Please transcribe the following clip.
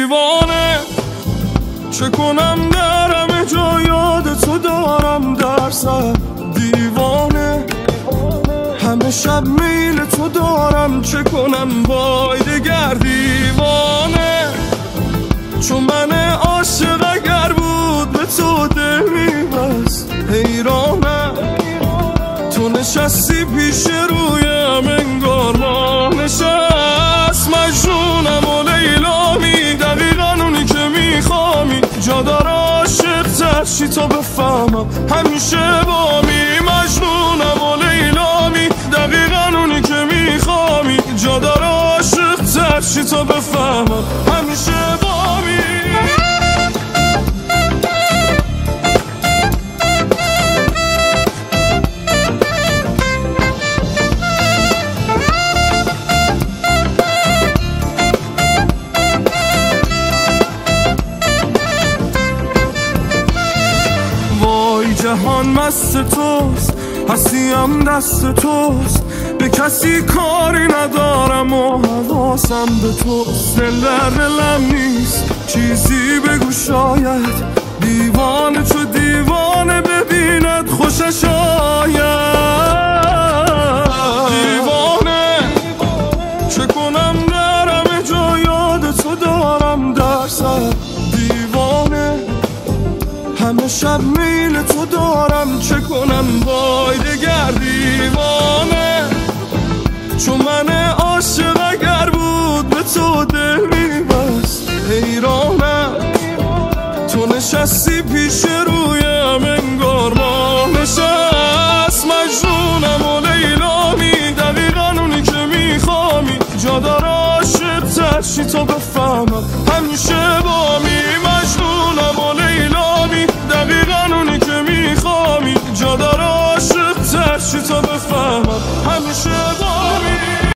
دیوانه، چه کنم در همه جا یاد تو دارم در سر. دیوانه، همه شب میل تو دارم، چه کنم وای دگر. دیوانه، چون من عاشق اگر بود به تو دل میبست. حیرانم تو نشستی پیش رویم انگار ما نشست. مجنونم و لیلامی، دقیقا اونی که میخوامی. جا داره عاشق تر چی تا بفهمم همیشه بامی. مجنونم و لیلامی، دقیقا اونی که میخوامی. جا داره عاشق تر چی تا بفهمم همیشه بامی. جهان مست توست، هستیم دست توست. به کسی کاری ندارم و حواسم به توست. دل در دلم نیست چیزی بگو شاید. دیوانه چو دیوانه ببیند خوشش آید. دیوانه، چه کنم در همه جا یاد تو دارم در سر. دیوانه، همه شب میل تو دارم، چه کنم وای دگر. دیوانه، چون من عاشق اگر بود به تو دل میبست. حیرانم تو نشستی پیش رویم انگار ما نشست. مجنونم و لیلامی، دقیقا اونی که میخوامی. جا داره عاشق تر چی تا بفهمم همیشه بامی. مجنونم و لیلامی، دقیقا اونی که میخوامی. جا داره عاشق تر چی تا